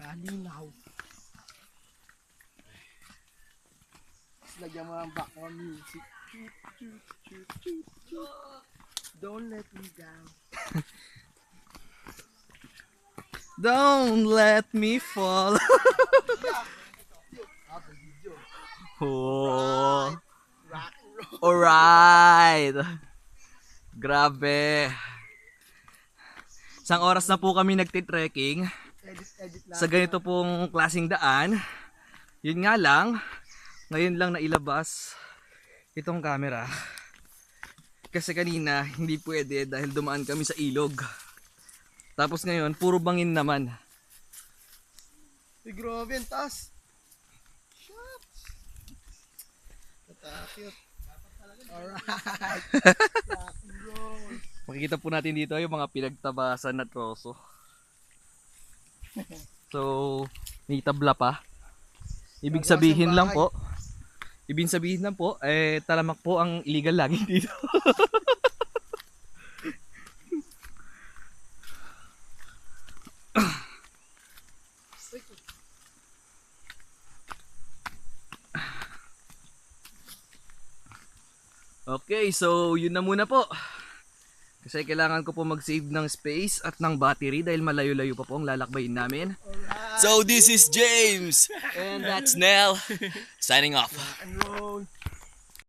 Kalinaw. Lagyan mo ang background music. Don't let me down. Don't let me fall. Oh. Rock and roll. Alright. Grabe. Isang oras na po kami nagtitrekking Edit lang. sa ganito pong klaseng daan. Yun nga lang, ngayon lang nailabas itong camera. Kasi kanina hindi pwede dahil dumaan kami sa ilog. Tapos ngayon, puro bangin naman. Uy, grabe ang taas. Natakot. Alright. Rock and roll. Makikita po natin dito yung mga pinagtabasan na troso. So, may tabla pa. Ibig sabihin lang po, talamak po ang illegal logging dito. Okay, so yun na muna po. Kasi kailangan ko po mag-save ng space at ng battery dahil malayo-layo pa po ang lalakbayin namin. Alright. So this is James and that's Nell signing off. Rock and roll.